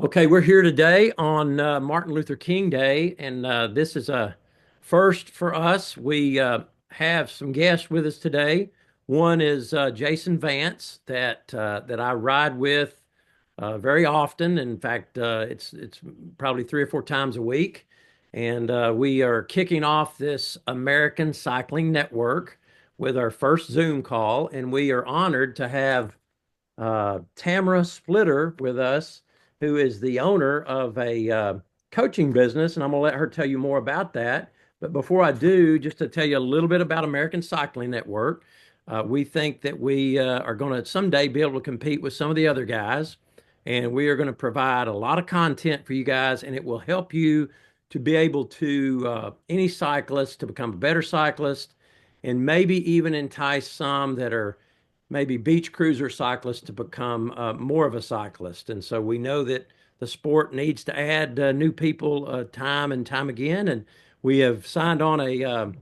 Okay, we're here today on Martin Luther King Day, and this is a first for us. We have some guests with us today. One is Jason Vance that I ride with very often. In fact, it's probably 3 or 4 times a week, and we are kicking off this American Cycling Network with our first Zoom call, and we are honored to have Tamara Splitter with us, who is the owner of a coaching business, and I'm going to let her tell you more about that. But before I do, just to tell you a little bit about American Cycling Network, we think that we are going to someday be able to compete with some of the other guys, and we are going to provide a lot of content for you guys, and it will help you to be able to any cyclist to become a better cyclist, and maybe even entice some that are maybe beach cruiser cyclists to become more of a cyclist. And so we know that the sport needs to add new people time and time again. And we have signed on a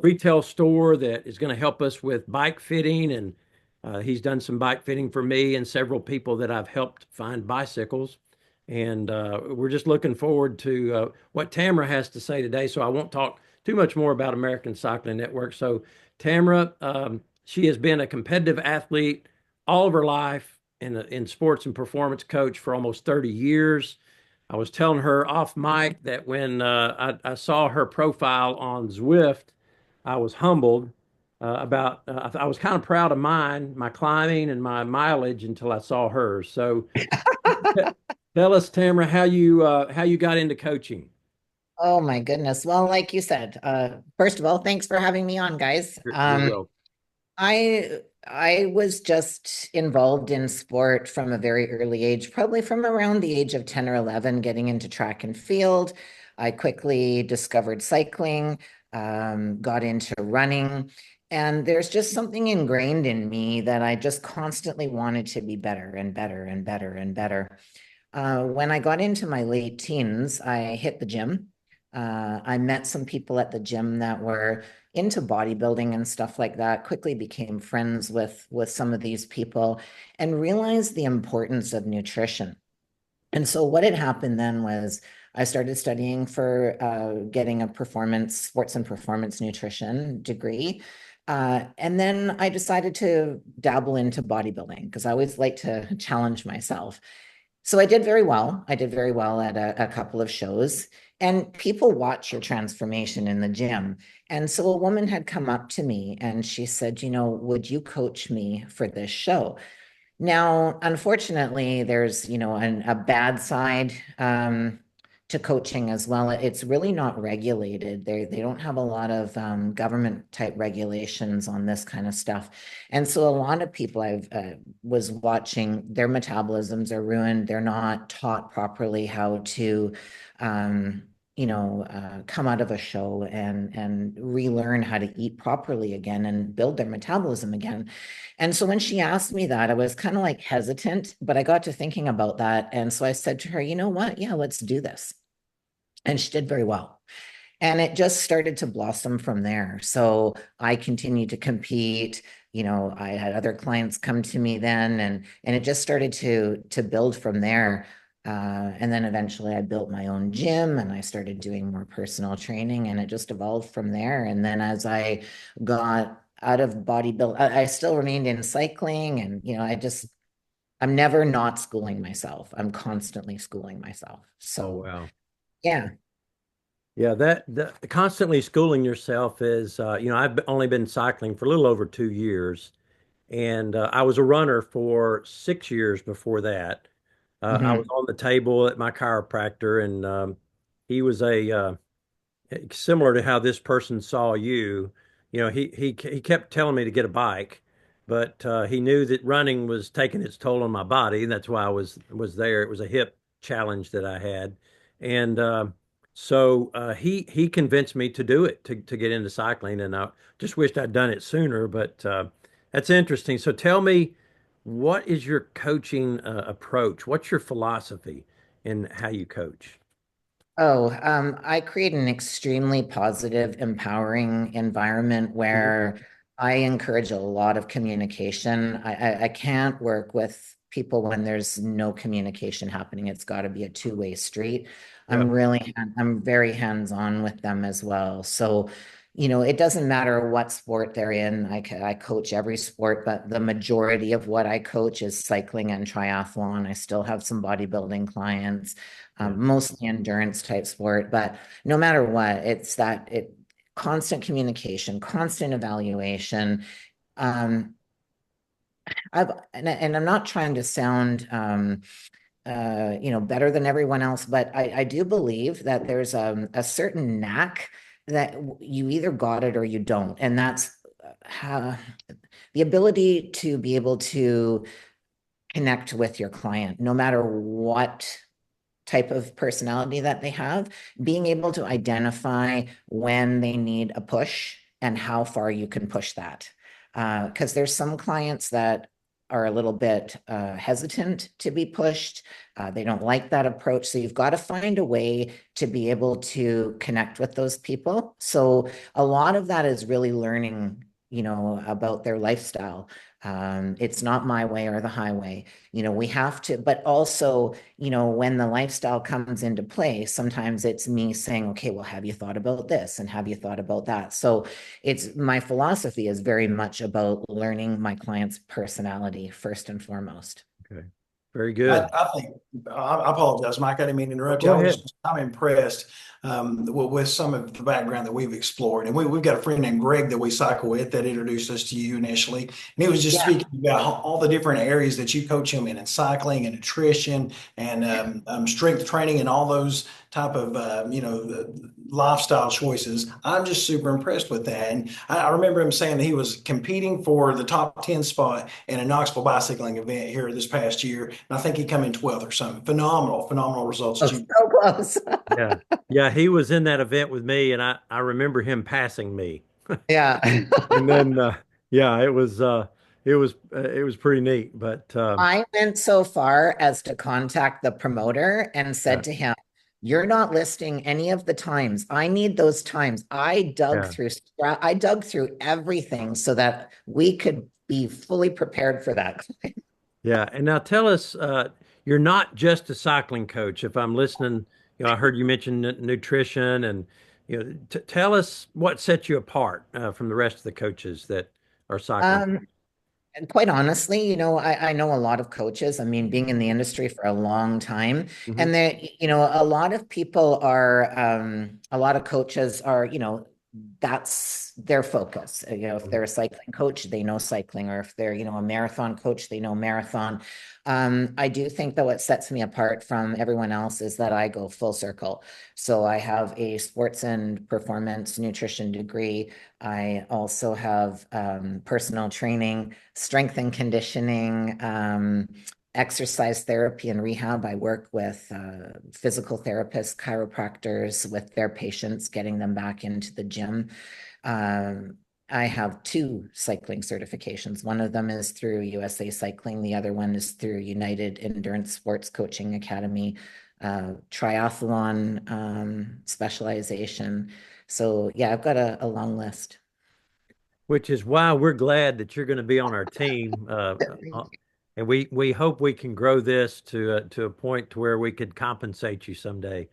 retail store that is going to help us with bike fitting. And he's done some bike fitting for me and several people that I've helped find bicycles. And we're just looking forward to what Tamara has to say today. So I won't talk too much more about American Cycling Network. So, Tamara, she has been a competitive athlete all of her life and in sports and performance coach for almost 30 years. I was telling her off mic that when I saw her profile on Zwift, I was humbled I was kind of proud of mine, my climbing and my mileage until I saw hers. So tell us, Tamara, how you got into coaching. Oh my goodness. Well, like you said, first of all, thanks for having me on, guys. You're welcome. I was just involved in sport from a very early age, probably from around the age of 10 or 11, getting into track and field. I quickly discovered cycling, got into running, and there's just something ingrained in me that I just constantly wanted to be better and better and better and better. When I got into my late teens, I hit the gym. I met some people at the gym that were into bodybuilding and stuff like that, quickly became friends with some of these people and realized the importance of nutrition. And so what had happened then was I started studying for getting a performance, sports and performance nutrition degree. And then I decided to dabble into bodybuilding because I always like to challenge myself. So I did very well. I did very well at a couple of shows, and people watch your transformation in the gym. And so a woman had come up to me and she said, would you coach me for this show? Now, unfortunately, there's, a bad side to coaching as well. It's really not regulated. They don't have a lot of government type regulations on this kind of stuff. And so a lot of people I've was watching, their metabolisms are ruined. They're not taught properly how to come out of a show and relearn how to eat properly again and build their metabolism again. And so when she asked me that, I was kind of like hesitant, but I got to thinking about that. And so I said to her, you know what? Yeah, let's do this. And she did very well. And it just started to blossom from there. So I continued to compete. I had other clients come to me then, and it just started to build from there. And then eventually I built my own gym and I started doing more personal training, and it just evolved from there. And then as I got out of bodybuilding, I still remained in cycling, and I'm never not schooling myself. I'm constantly schooling myself. Oh, So wow. yeah. Yeah, that constantly schooling yourself is, I've only been cycling for a little over 2 years, and I was a runner for 6 years before that. I was Mhm. on the table at my chiropractor, and he was similar to how this person saw you. He kept telling me to get a bike, but he knew that running was taking its toll on my body, and that's why I was there. It was a hip challenge that I had, and he convinced me to do it to get into cycling, and I just wished I'd done it sooner. But that's interesting. So tell me, what is your coaching approach? What's your philosophy in how you coach? Oh, I create an extremely positive, empowering environment Mhm. where I encourage a lot of communication. I can't work with people when there's no communication happening. It's got to be a two-way street. Yeah. I'm very hands-on with them as well. So, it doesn't matter what sport they're in. I coach every sport, but the majority of what I coach is cycling and triathlon. I still have some bodybuilding clients, Yeah. mostly endurance type sport, but no matter what, it's that constant communication, constant evaluation. Um, and I'm not trying to sound better than everyone else, but I do believe that there's a certain knack that you either got it or you don't. And that's uh, the ability to be able to connect with your client, no matter what type of personality that they have, being able to identify when they need a push and how far you can push that. Because there's some clients that are a little bit hesitant to be pushed. They don't like that approach. So you've got to find a way to be able to connect with those people. So a lot of that is really learning, about their lifestyle. It's not my way or the highway. We have to, but also, when the lifestyle comes into play, sometimes it's me saying, okay, well, have you thought about this? And have you thought about that? So it's my philosophy is very much about learning my client's personality first and foremost. Okay. Very I, good. I think I apologize, Mike. I didn't mean to interrupt you. Go ahead. I'm impressed with some of the background that we've explored, and we've got a friend named Greg that we cycle with that introduced us to you initially, and he was just Yeah. speaking about all the different areas that you coach him in cycling and nutrition and strength training and all those type of lifestyle choices. I'm just super impressed with that, and I remember him saying that he was competing for the top 10 spot in a Knoxville bicycling event here this past year, and I think he come in 12th or something. Phenomenal results Oh, that you. so close. Yeah. Yeah, he was in that event with me and I remember him passing me. Yeah. And then yeah, it was pretty neat, but I went so far as to contact the promoter and yeah. said to him, "You're not listing any of the times. I need those times." Yeah. I dug through everything so that we could be fully prepared for that. Yeah. And now tell us, you're not just a cycling coach. If I'm listening, I heard you mention nutrition and, t tell us what sets you apart from the rest of the coaches that are cycling. Um, And quite honestly, I know a lot of coaches. I mean, being in the industry for a long time, Hmm. and a lot of people a lot of coaches are, that's their focus. If they're a cycling coach, they know cycling, or if they're, a marathon coach, they know marathon. I do think that what sets me apart from everyone else is that I go full circle. So I have a sports and performance nutrition degree. I also have personal training, strength and conditioning, exercise therapy and rehab. I work with physical therapists, chiropractors with their patients, getting them back into the gym. Um, I have two cycling certifications. One of them is through USA Cycling. The other one is through United Endurance Sports Coaching Academy, triathlon specialization. So yeah, I've got a long list. Which is why we're glad that you're going to be on our team. And we hope we can grow this to a point to where we could compensate you someday.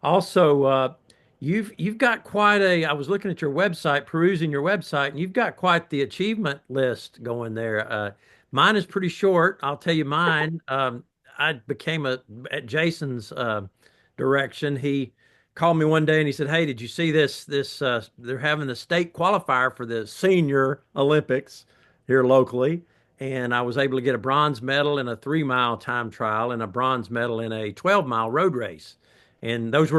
Also, you've got quite a. I was looking at your website, perusing your website, and you've got quite the achievement list going there. Mine is pretty short. I'll tell you mine. I became at Jason's direction. He called me one day and he said, "Hey, did you see this they're having the state qualifier for the senior Olympics here locally." And I was able to get a bronze medal in a 3 mile time trial and a bronze medal in a 12 mile road race. And that was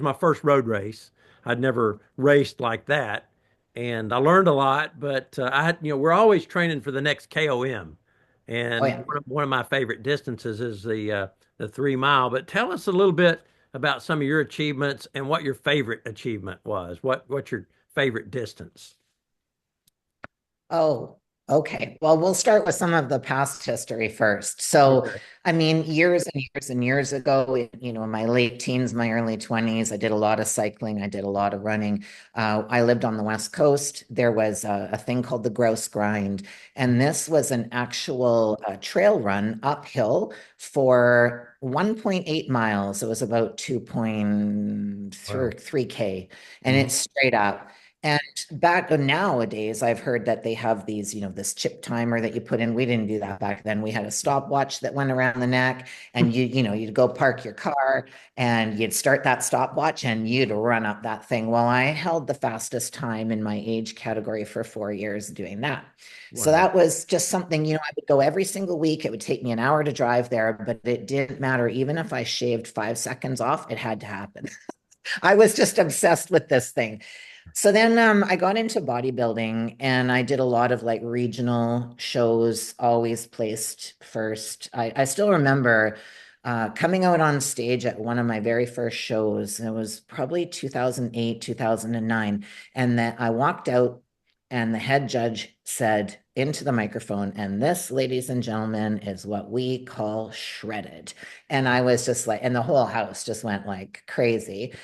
my first road race. I'd never raced like that. And I learned a lot, but I had, we're always training for the next KOM. Oh And yeah. one of my favorite distances is the 3 mile. But tell us a little bit about some of your achievements and what your favorite achievement was. What's your favorite distance? Oh. Okay, well, we'll start with some of the past history first. So, Okay. I mean, years and years and years ago, in my late teens, my early 20s, I did a lot of cycling. I did a lot of running. I lived on the West Coast. There was a thing called the Grouse Grind, and this was an actual trail run uphill for 1.8 miles. It was about Wow. 2.3K, and Mhm. it's straight up. And back nowadays, I've heard that they have these, this chip timer that you put in. We didn't do that back then. We had a stopwatch that went around the neck, and you'd go park your car and you'd start that stopwatch and you'd run up that thing. Well, I held the fastest time in my age category for 4 years doing that. So Wow. that was just something, I would go every single week. It would take me an hour to drive there, but it didn't matter. Even if I shaved 5 seconds off, it had to happen. I was just obsessed with this thing. So then I got into bodybuilding and I did a lot of like regional shows, always placed first. I still remember coming out on stage at one of my very first shows. It was probably 2008, 2009. And that I walked out and the head judge said into the microphone, and this, ladies and gentlemen, is what we call shredded. And I was just like, and the whole house just went like crazy.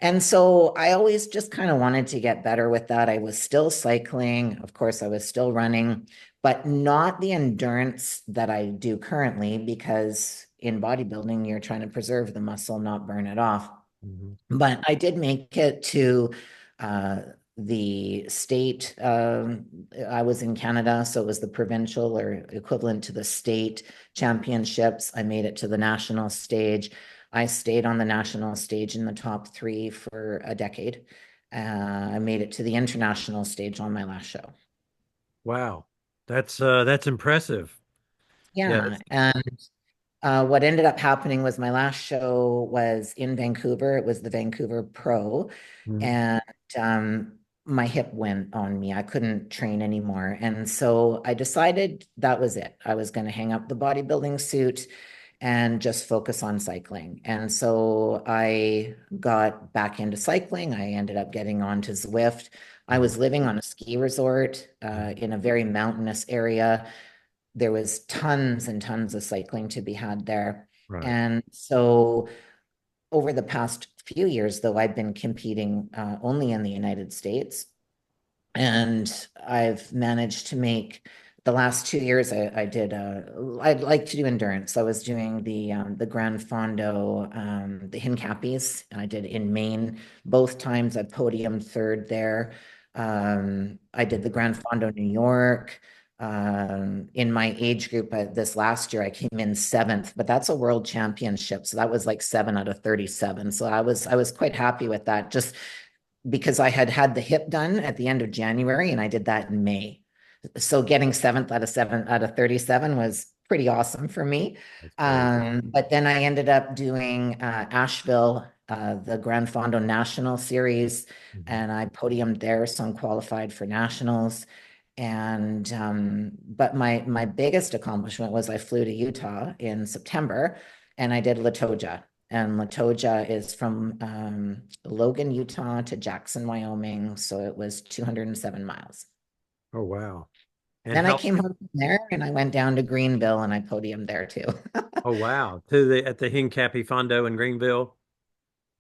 And so I always just kind of wanted to get better with that. I was still cycling. Of course, I was still running, but not the endurance that I do currently because in bodybuilding, you're trying to preserve the muscle, not burn it off. Mhm. But I did make it to uh, the state. I was in Canada, so it was the provincial or equivalent to the state championships. I made it to the national stage. I stayed on the national stage in the top three for a decade. I made it to the international stage on my last show. Wow. That's impressive. Yeah. Yeah, and what ended up happening was my last show was in Vancouver. It was the Vancouver Pro, Mhm. and my hip went on me. I couldn't train anymore. And so I decided that was it. I was going to hang up the bodybuilding suit and just focus on cycling. And so I got back into cycling. I ended up getting onto Zwift. I Mhm. was living on a ski resort in a very mountainous area. There was tons and tons of cycling to be had there. Right. And so over the past few years, though, I've been competing only in the United States. And I've managed to make the last 2 years I did I'd like to do endurance. I was doing the Grand Fondo, the Hincappies. I did in Maine. Both times I podiumed third there. I did the Grand Fondo New York. In my age group this last year, I came in seventh, but that's a world championship. So that was like 7 out of 37. So I was quite happy with that. Just because I had had the hip done at the end of January and I did that in May. So getting seventh out of 7 out of 37 was pretty awesome for me. That's great. But then I ended up doing Asheville, the Grand Fondo National Series, Mhm. and I podiumed there, so I'm qualified for nationals. And but my biggest accomplishment was I flew to Utah in September and I did Latoja. And Latoja is from Logan, Utah to Jackson, Wyoming. So it was 207 miles. Oh, wow. And Then I how, came home from there and I went down to Greenville and I podiumed there too. oh, wow. To the at the Hincapie Fondo in Greenville.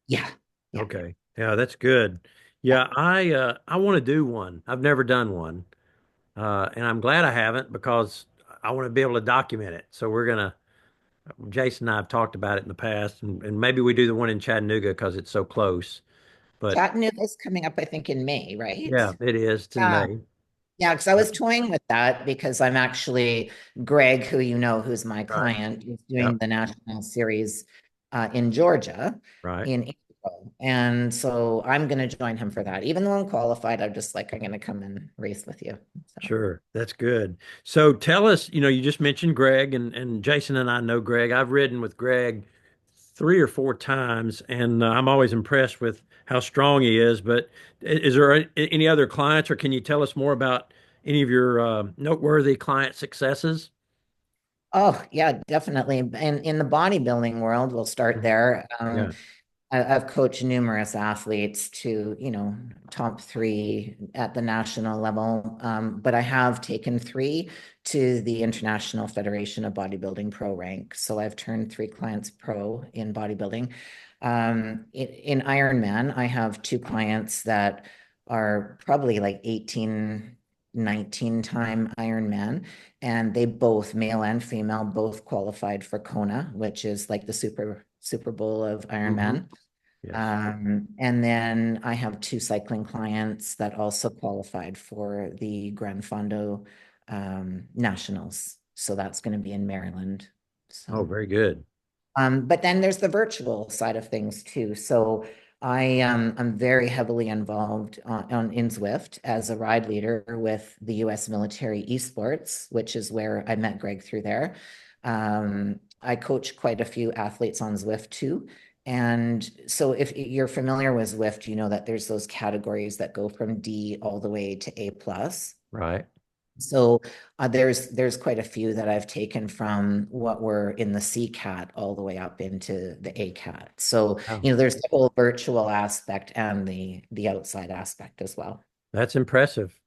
Yeah, yeah, Okay. Yeah, that's good. yeah. Yeah, I want to do one. I've never done one. And I'm glad I haven't because I want to be able to document it. So Jason and I have talked about it in the past, and maybe we do the one in Chattanooga because it's so close. But Chattanooga's coming up, I think, in May, right? yeah, it is. It's in Yeah. May. Yeah, because I was toying with that because I'm actually Greg, who who's my Right. client, is doing Yep. the national series in Georgia Right. in April. And so I'm going to join him for that. Even though I'm qualified, I'm just like, I'm going to come and race with you. So Sure. That's good. So tell us, you just mentioned Greg and Jason and I know Greg. I've ridden with Greg 3 or 4 times and I'm always impressed with how strong he is. But is there any other clients or can you tell us more about any of your noteworthy client successes? oh, yeah, definitely. And in the bodybuilding world, we'll start Mhm. there. Yeah. I've coached numerous athletes to, top three at the national level. But I have taken three to the International Federation of Bodybuilding Pro rank. So I've turned three clients pro in bodybuilding. In Ironman, I have two clients that are probably like 18, 19 time Ironman, and they both, male and female, both qualified for Kona, which is like the Super Bowl of Hmm. Ironman. Yes. And then I have two cycling clients that also qualified for the Gran Fondo Nationals. So that's going to be in Maryland. Oh, So, very good. but then there's the virtual side of things too. So I'm very heavily involved in Zwift as a ride leader with the U.S. military esports, which is where I met Greg through there. I coach quite a few athletes on Zwift too. And so if you're familiar with Zwift, you know that there's those categories that go from D all the way to A plus. Right. So there's quite a few that I've taken from what were in the C cat all the way up into the A cat. So, Wow. there's the whole virtual aspect and the outside aspect as well. That's impressive.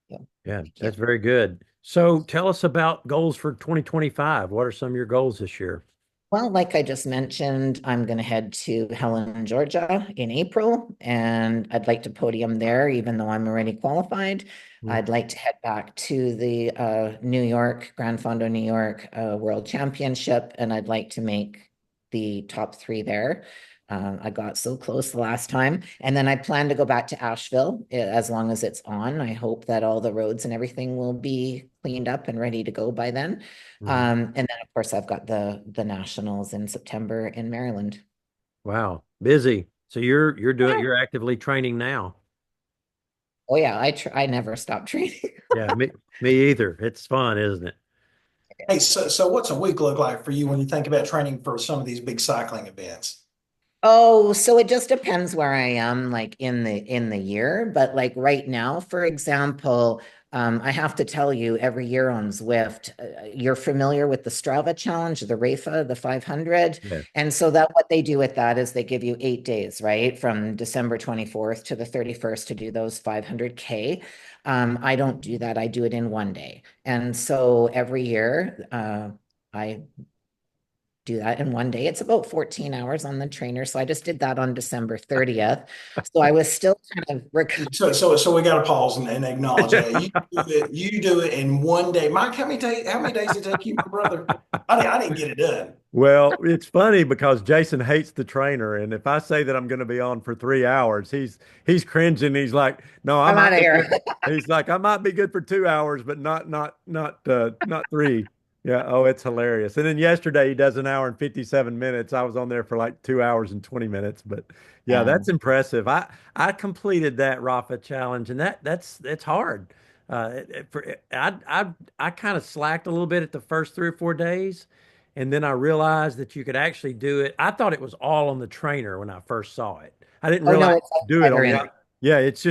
Yeah. Yeah, Thank you. that's very good. So tell us about goals for 2025. What are some of your goals this year? Well, like I just mentioned, I'm going to head to Helen, Georgia in April, and I'd like to podium there, even though I'm already qualified. Mm. I'd like to head back to the New York, Gran Fondo, New York World Championship, and I'd like to make the top three there. I got so close the last time. And then I plan to go back to Asheville as long as it's on. I hope that all the roads and everything will be cleaned up and ready to go by then. Mhm. And then of course I've got the nationals in September in Maryland. Wow, busy. So Yeah. you're actively training now. Oh yeah, I never stop training. Yeah, me either. It's fun, isn't it? Hey, so what's a week look like for you when you think about training for some of these big cycling events? Oh, so it just depends where I am, like in the year. But like right now, for example, I have to tell you, every year on Zwift, you're familiar with the Strava challenge, the RAFA, the 500. Yeah. And so that what they do with that is they give you 8 days, right? From December 24th to the 31st to do those 500K. I don't do that. I do it in one day. And so every year, I do that in one day. It's about 14 hours on the trainer. So I just did that on December 30th. So I was still kind of So we got to pause and acknowledge that you do it in one day. Mike, how many days did it take you, my brother? I didn't get it done. Well, it's funny because Jason hates the trainer, and if I say that I'm going to be on for 3 hours, he's cringing. He's like, "No, I I'm might out of be here. good." He's like, "I might be good for 2 hours, but not three." Yeah. Oh, it's hilarious. And then yesterday he does an hour and 57 minutes. I was on there for like 2 hours and 20 minutes, but yeah, Yeah. that's impressive. I completed that Rafa challenge, and that's hard. I kind of slacked a little bit at the first 3 or 4 days. And then I realized that you could actually do it. I thought it was all on the trainer when I first saw it. I didn't Oh realize no, you it's could do it outside or on the in. other. Yeah, it's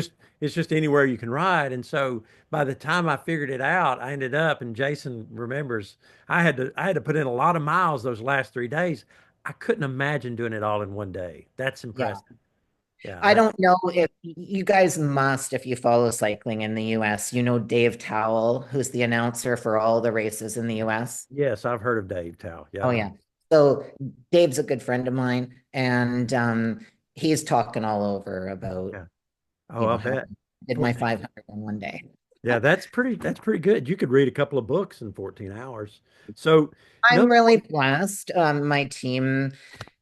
just anywhere you can ride. And so by the time I figured it out, I ended up, and Jason remembers, I had to put in a lot of miles those last 3 days. I couldn't imagine doing it all in one day. That's Yeah. impressive. Yeah, I don't know if you guys must, if you follow cycling in the US, Dave Towell, who's the announcer for all the races in the US. yes, I've heard of Dave Tao. Oh Yeah. yeah. So Dave's a good friend of mine, and he's talking all over about, Yeah. Oh, I how I bet. did my 14. 500 in one day. Yeah, that's pretty good. You could read a couple of books in 14 hours. So, no. I'm really blessed. My team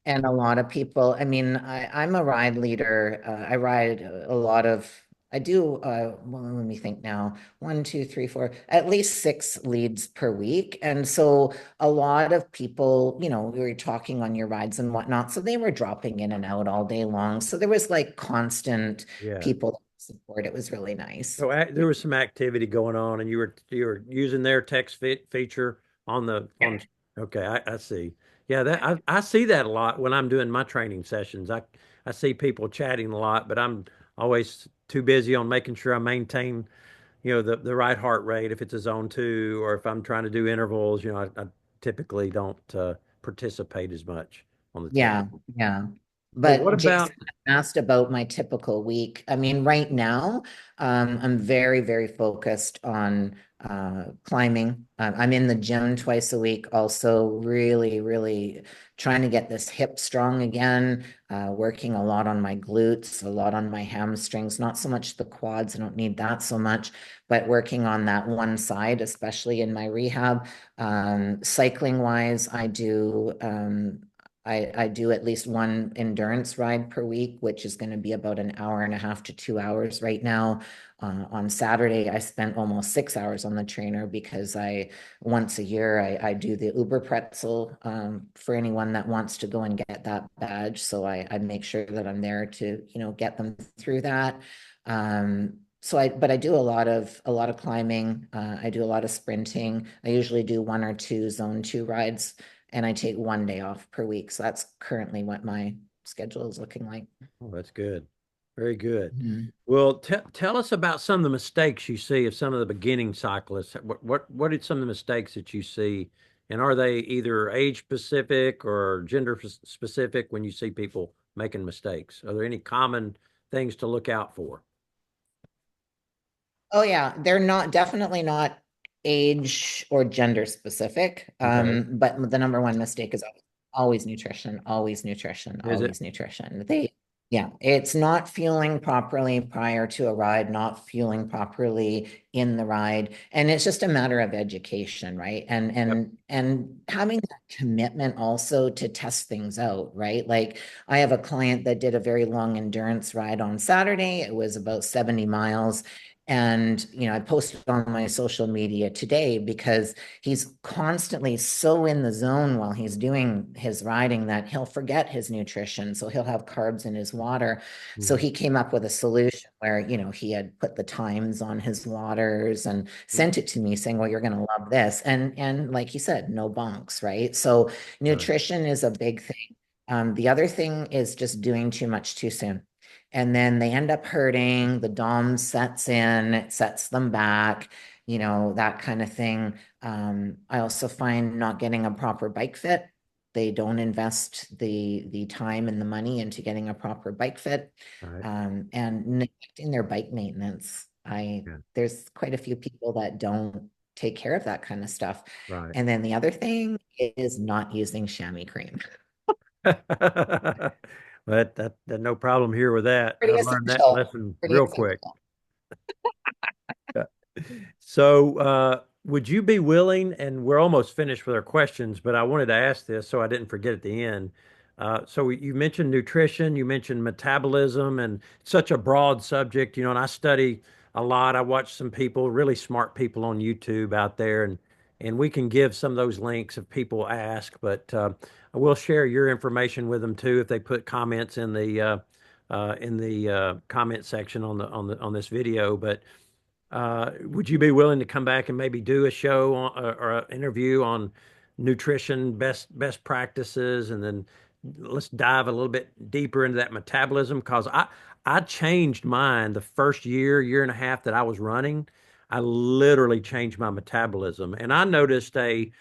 and a lot of people. I mean, I'm a ride leader. I ride a lot of. I do. Well, let me think now. One, two, three, four. At least six leads per week, and so a lot of people, we were talking on your rides and whatnot. So they were dropping in and out all day long. So there was like constant Yeah. people support. It was really nice. So there was some activity going on, and you were using their text feature on the on. Okay, I see. Yeah, that I see that a lot when I'm doing my training sessions. I see people chatting a lot, but I'm always too busy on making sure I maintain, the right heart rate if it's a zone two, or if I'm trying to do intervals. I typically don't participate as much on the text. Yeah, yeah. Well, what But about, Jason asked about my typical week. I mean, right now, I'm very, very focused on climbing. I'm in the gym twice a week, also really, really trying to get this hip strong again, working a lot on my glutes, a lot on my hamstrings, not so much the quads. I don't need that so much, but working on that one side, especially in my rehab. Cycling wise, I do at least one endurance ride per week, which is going to be about an hour and a half to 2 hours right now. On Saturday, I spent almost 6 hours on the trainer because once a year, I do the Uber pretzel for anyone that wants to go and get that badge. So I make sure that I'm there to, get them through that. But I do a lot of climbing. I do a lot of sprinting. I usually do one or two zone 2 rides and I take one day off per week. So that's currently what my schedule is looking like. oh, that's good. Very good. Mhm. Well, tell us about some of the mistakes you see of some of the beginning cyclists. What are some of the mistakes that you see? And are they either age specific or gender specific when you see people making mistakes? Are there any common things to look out for? Oh yeah, they're not definitely not age or gender specific. Okay. But the number one mistake is always nutrition, always nutrition, Is it? always nutrition. Yeah, it's not fueling properly prior to a ride, not fueling properly in the ride, and it's just a matter of education, right? And Yep. and and having that commitment also to test things out, right? Like I have a client that did a very long endurance ride on Saturday. It was about 70 miles. And, I posted on my social media today because he's constantly so in the zone while he's doing his riding that he'll forget his nutrition. So he'll have carbs in his water. So Mhm. he came up with a solution where, he had put the times on his waters and sent it to me saying, well, you're going to love this. And like you said, no bunks, right? So Right. nutrition is a big thing. The other thing is just doing too much too soon and then they end up hurting. The DOM sets in, it sets them back, that kind of thing. I also find not getting a proper bike fit. They don't invest the time and the money into getting a proper bike fit, Right. and neglecting their bike maintenance. Yeah. There's quite a few people that don't take care of that kind of stuff. Right. And then the other thing is not using chamois cream. But that no problem here with that. Pretty I've learned that essential. lesson Pretty real quick. essential. So, would you be willing, and we're almost finished with our questions, but I wanted to ask this so I didn't forget at the end. So you mentioned nutrition, you mentioned metabolism, and it's such a broad subject, and I study a lot. I watch some people, really smart people on YouTube out there, and we can give some of those links if people ask, but I will share your information with them too if they put comments in the comment section on this video. But would you be willing to come back and maybe do a show or an interview on nutrition best practices, and then let's dive a little bit deeper into that metabolism? Because I changed mine the first year and a half that I was running. I literally changed my metabolism, and I noticed a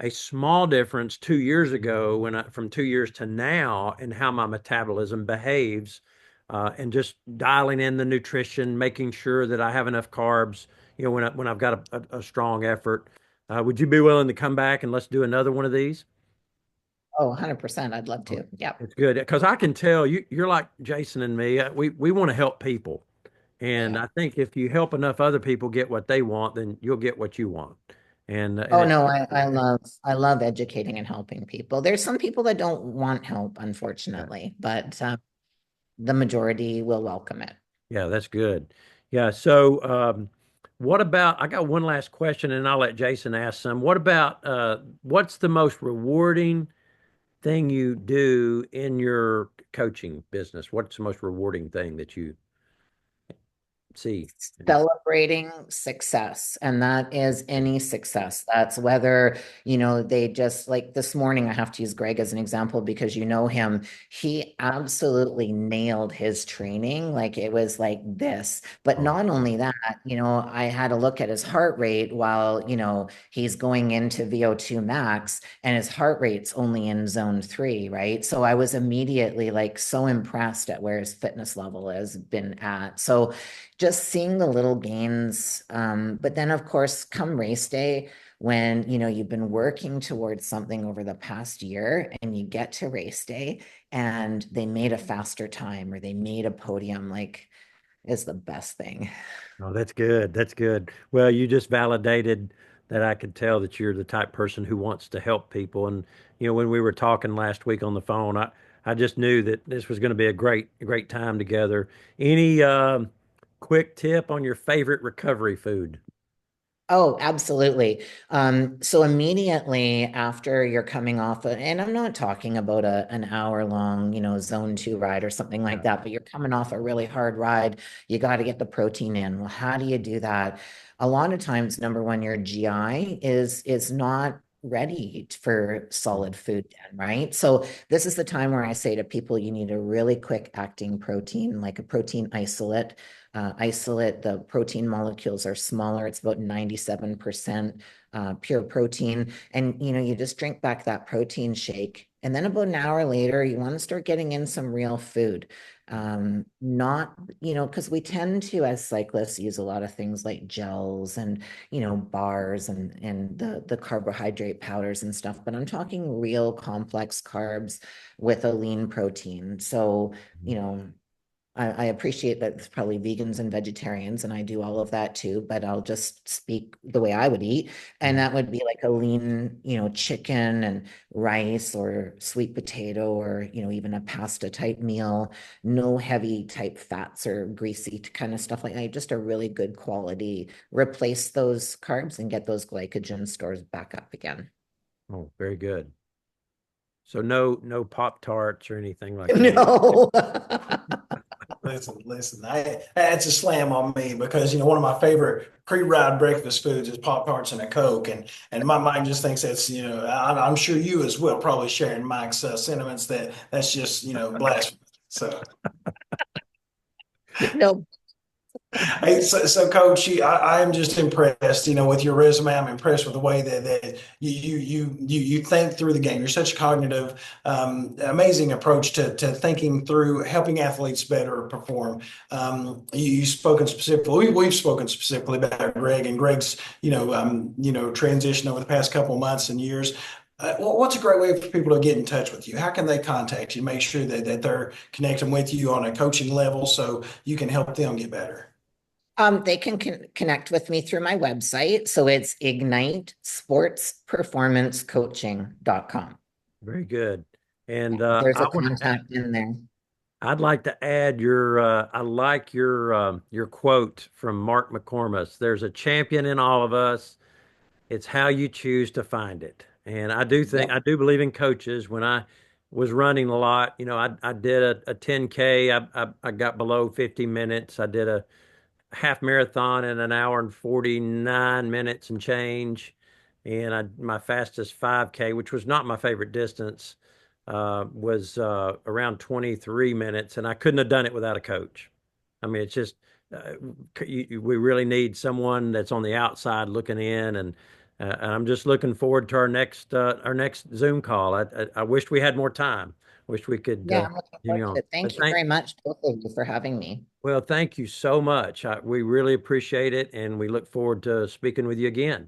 small difference 2 years ago from 2 years to now in how my metabolism behaves, and just dialing in the nutrition, making sure that I have enough carbs, when I've got a strong effort. Would you be willing to come back and let's do another one of these? Oh, 100%. I'd love Oh, to. Yep. it's good because I can tell you're like Jason and me. We want to help people, and Yeah. I think if you help enough other people get what they want, then you'll get what you want. And Oh it's no, I love educating and helping people. There's some people that don't want help, yeah. unfortunately, but the majority will welcome it. Yeah, that's good. Yeah. So, what about? I got one last question, and I'll let Jason ask some. What about what's the most rewarding thing you do in your coaching business? What's the most rewarding thing that you? See. Celebrating success, and that is any success. That's whether, they just like this morning, I have to use Greg as an example because you know him. He absolutely nailed his training. Like it was like this. But Oh, not only that, I had a look at his heart rate while, he's going into VO2 max, and his heart rate's only in zone 3, right? So I was immediately like so impressed at where his fitness level has been at. So just seeing the little gains. But then, of course, come race day, when you've been working towards something over the past year, and you get to race day, and they made a faster time or they made a podium, like is the best thing. oh, that's good. That's good. Well, you just validated that I could tell that you're the type person who wants to help people. And, when we were talking last week on the phone, I just knew that this was going to be a great time together. Any quick tip on your favorite recovery food? Oh, absolutely. So immediately after you're coming off, and I'm not talking about an hour long, zone 2 ride or something like Yeah. that, but you're coming off a really hard ride. You got to get the protein in. Well, how do you do that? A lot of times, number one, your GI is not ready for solid food then, right? So this is the time where I say to people, you need a really quick acting protein, like a protein isolate. Isolate, the protein molecules are smaller. It's about 97% pure protein. And, you just drink back that protein shake. And then about an hour later, you want to start getting in some real food. Not, because we tend to, as cyclists, use a lot of things like gels and, bars and the carbohydrate powders and stuff. But I'm talking real complex carbs with a lean protein. So, you know, I appreciate that it's probably vegans and vegetarians, and I do all of that too, but I'll just speak the way I would eat. And Mhm. that would be like a lean, chicken and rice or sweet potato or, even a pasta type meal, no heavy type fats or greasy kind of stuff like that. Just a really good quality. Replace those carbs and get those glycogen stores back up again. Oh, very good. So no Pop Tarts or anything like that. No. Listen. That's a slam on me because one of my favorite pre-ride breakfast foods is Pop Tarts and a Coke, and my mind just thinks that's I'm sure you as well probably sharing Mike's sentiments that that's just blasphemy. So No. hey, so Coach, I'm just impressed, with your resume. I'm impressed with the way that you think through the game. You're such a cognitive, amazing approach to thinking through helping athletes better perform. You've spoken specifically. We've spoken specifically about Greg and Greg's, transition over the past couple of months and years. What's a great way for people to get in touch with you? How can they contact you? Make sure that they're connecting with you on a coaching level so you can help them get better. They can connect with me through my website. So it's ignitesportsperformancecoaching.com. Very good. And There's a contact in there. I'd like to add I like your quote from Mark McCormick. There's a champion in all of us. It's how you choose to find it. And Yep. I do believe in coaches. When I was running a lot, I did a 10K. I got below 50 minutes. I did a half marathon in an hour and 49 minutes and change. And my fastest 5K, which was not my favorite distance, was around 23 minutes. And I couldn't have done it without a coach. I mean, it's just, uh, we really need someone that's on the outside looking in. And I'm just looking forward to our next Zoom call. I wished we had more time. Wish we could Yeah, I'm looking forward continue to on. it. Thank But you very much, both of you, for having me. well, thank you so much. We really appreciate it, and we look forward to speaking with you again.